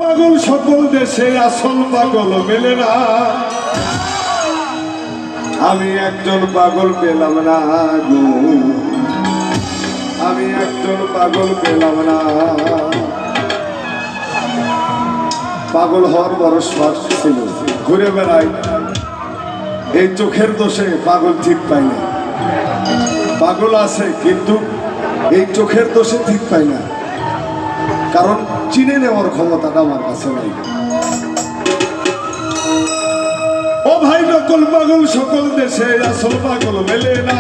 পাগল সকল দেশে আসল পাগল মেলে না, আমি একজন পাগল পেলাম না গো, আমি একজন পাগল পেলাম না। পাগল হওয়ার বড় শখ ছিল, ঘুরে বেড়াই এই চোখের দোষে পাগল ঠিক পাই না। পাগল আছে কিন্তু এই চোখের দোষে ঠিক পাই না, কারণ চিনে নেওয়ার ক্ষমতাটা আমার কাছে নাই। ও ভাই নকল পাগল সকল দেশে আসল পাগল মেলে না,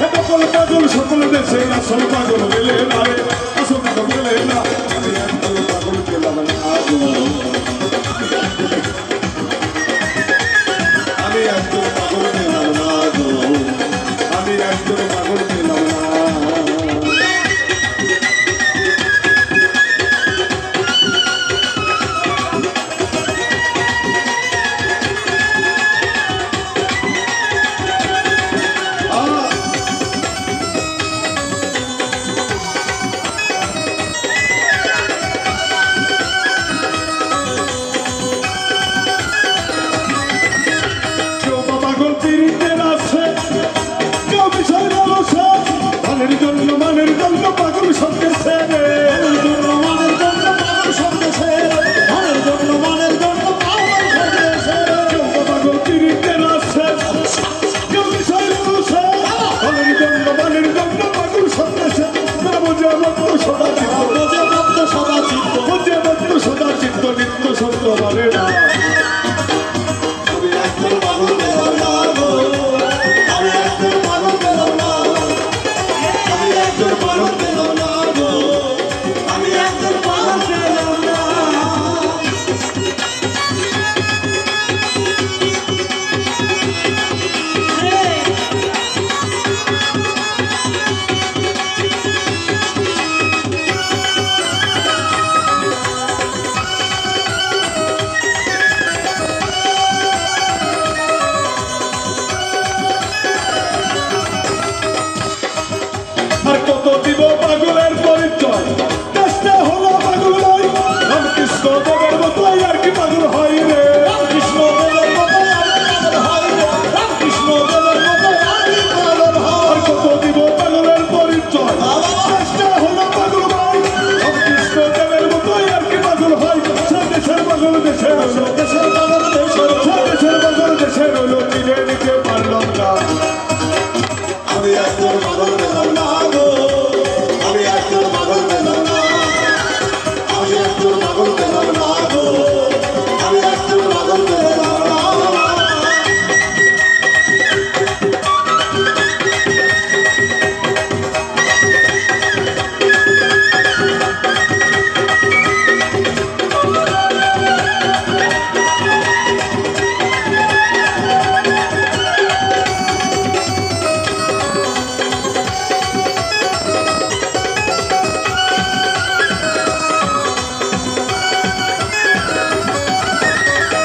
নকল পাগল সকল দেশে আসল পাগল মেলে না, আসল পাগল মেলে না, আমি একজন পাগল পেলাম না, আমি একজন পাগল পেলাম না, আমি একজন পাগল পেলাম না। মানের জন্য পাগল সঙ্গে ছেড়ে, মানের জন্য পাগল সঙ্গে ছেড়ে, মানের জন্য পাগল ছেড়ে, কেউ পাগল তিরিতে নাচছে, কেউ বিষয় বলছে, মানের জন্য পাগল সঙ্গে ছেড়ে, বুঝে মত সদা চিত্ত, বুঝে মত সদা চিত্ত, বুঝে মত সদা চিত্ত, নিত্য সত্য মানে না। আমি একজন পাগল পেলাম না গো, আমি একজন পাগল পেলাম না, আমি একজন পাগল পেলাম না গো, আমি একজন পাগল পেলাম না। আর কত দিব পাগলের পরিচয়, চেষ্টা হলো পাগল নয়, রামকৃষ্ণ দেবের মতো আর কি পাগল হয় রে, রামকৃষ্ণ দেবের মতো আর কি পাগল হয় রে, রামকৃষ্ণ দেবের মতো আর কি পাগল হয়। আর কত দিব পাগলের পরিচয়, চেষ্টা হলো পাগল নয়, রামকৃষ্ণ দেবের মতো আর কি পাগল হয়। সে দেশের পাগল দেশে রইল, দেশের পাগল দেশে রইল, সে দেশের পাগল দেশে রইল, নিজে নিতে পারলাম না। আমি একজন পাগল পেলাম না গো, আমি একজন পাগল পেলাম না, আমি একজন পাগল পেলাম না গো, আমি একজন পাগল পেলাম না।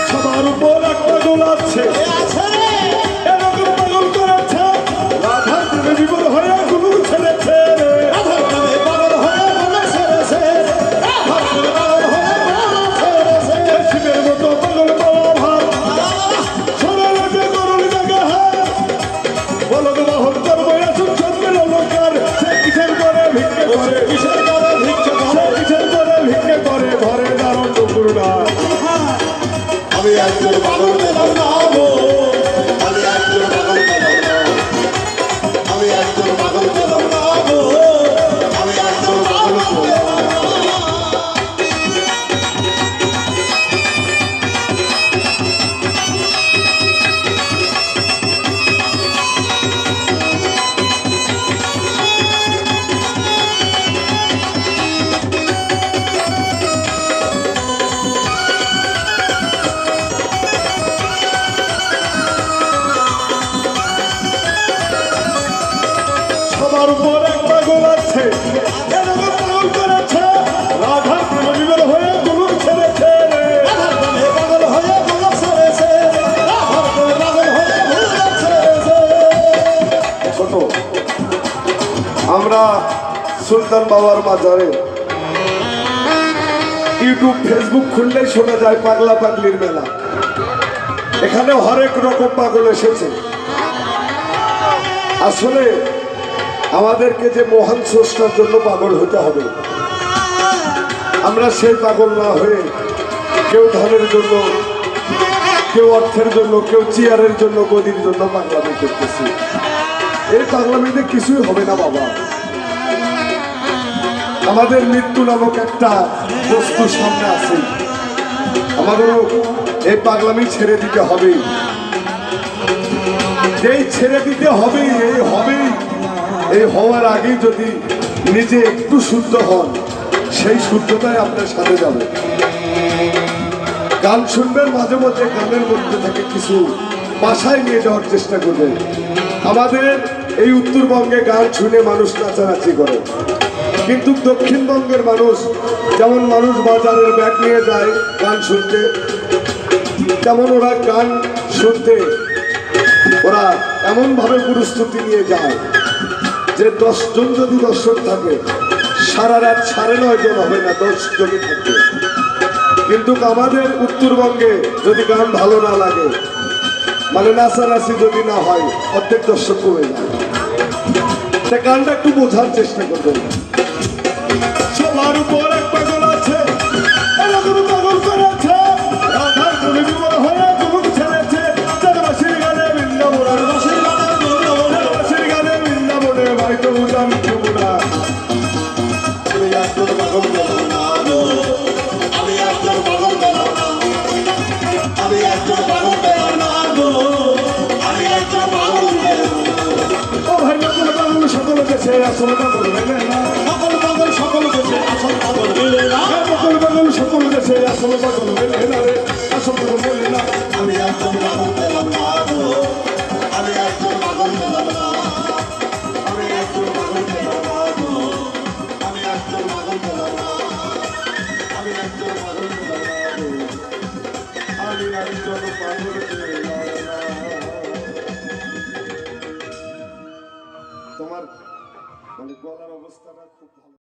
সবার উপর এক পাগল আছে, এরকম পাগল করেছে, রাধার প্রেমে বিভোর হয়ে গুরু ছেড়েছে, রাধার প্রেমে পাগল হয়ে গুরু ছেড়েছে, রাধার প্রেমে পাগল হয়ে গুরু ছেড়েছে। শিবের মতো পাগল পাওয়া ভার, সোনার রাজা করুন জায়গা হার, বলদ বাহন করবো আসুন জন্মের অলঙ্কার, সে কিসের করে ভিক্ষে করে, কিসের করে ভিক্ষে করে, কিসের করে ভিক্ষে করে, ঘরে দারুণ টুকুরটা। আমি একজন পাগল পেলাম না গো, আমি একজন পাগল পেলাম না, আমি একজন পাগল পেলাম না গো, আমি একজন পাগল পেলাম না। সবার উপর এক পাগল আছে, এরকম পাগল করেছে, রাধার প্রেমে বিভোর হয়ে গুরু ছেড়েছে, রাধার প্রেমে পাগল হয়ে গুরু ছেড়েছে, রাধার প্রেমে পাগল হয়ে গুরু ছেড়েছে। ছোট আমরা সুলতান বাবার মাজারে ইউটিউব ফেসবুক খুললেই শোনা যায় পাগলা পাগলির মেলা। এখানে হরেক রকম পাগল এসেছে। আসলে আমাদেরকে যে মহান স্রষ্টার জন্য পাগল হতে হবে, আমরা সেই পাগল না হয়ে কেউ ধনের জন্য, কেউ অর্থের জন্য, কেউ চেয়ারের জন্য, গদির জন্য পাগলামি করতেছি। এই পাগলামিতে কিছুই হবে না বাবা। আমাদের মৃত্যু নামক একটা বস্তু সামনে আছে, আমাদেরও এই পাগলামি ছেড়ে দিতে হবে। এই ছেড়ে দিতে হবে, এই হওয়ার আগেই যদি নিজে একটু শুদ্ধ হন, সেই শুদ্ধতাই আপনার সাথে যাবে। গান শুনবেন, মাঝে মধ্যে গানের মধ্যে থেকে কিছু বাসায় নিয়ে যাওয়ার চেষ্টা করবেন। আমাদের এই উত্তরবঙ্গে গান শুনে মানুষ নাচানাচি করে, কিন্তু দক্ষিণবঙ্গের মানুষ, যেমন মানুষ বাজারের ব্যাগ নিয়ে যায় গান শুনতে, তেমন ওরা গান শুনতে ওরা এমনভাবে প্রস্তুতি নিয়ে যায় যে 10 জন যদি দর্শক থাকে, সারা রাত 9:30 জন হবে না, 10 জনই থাকবে। কিন্তু আমাদের উত্তরবঙ্গে যদি গান ভালো না লাগে, মানে নাচানাচি যদি না হয়, অর্ধেক দর্শক কমে যায়। তা গানটা একটু বোঝার চেষ্টা করবেন। সবার উপর এক পাগল আছে, এরকম পাগল করেছে, রাধার কোনে বিমল হয়ে যুবক ছেড়েছে, চাঁদবাসীর গানে বৃন্দাবনের বাসীর গানে বৃন্দাবনের বাইতো উদান যমুনা। আমি একজন পাগল গেলাম না, আমি একজন পাগল গেলাম না, আমি একজন পাগল গেলাম না, আমি একজন পাগল গেলাম না। ও ভাই, নকল পাগল সকল দেশে আসল পাগল মেলে না, নকল পাগল সকল দেশে আসল পাগল মেলে না, নকল পাগল সকল দেশে আসল পাগল মেলে না রে, আসল পাগল মেলে না। আমি একজন পাগল গেলাম না, আমি একজন পাগল গেলাম না, আমি একজন পাগল গেলাম না, আমি একজন পাগল গেলাম না, আমি একজন পাগল গেলাম না, আমি একজন পাগল গেলাম না। তোমার মানে গলার অবস্থাটা খুব ভালো।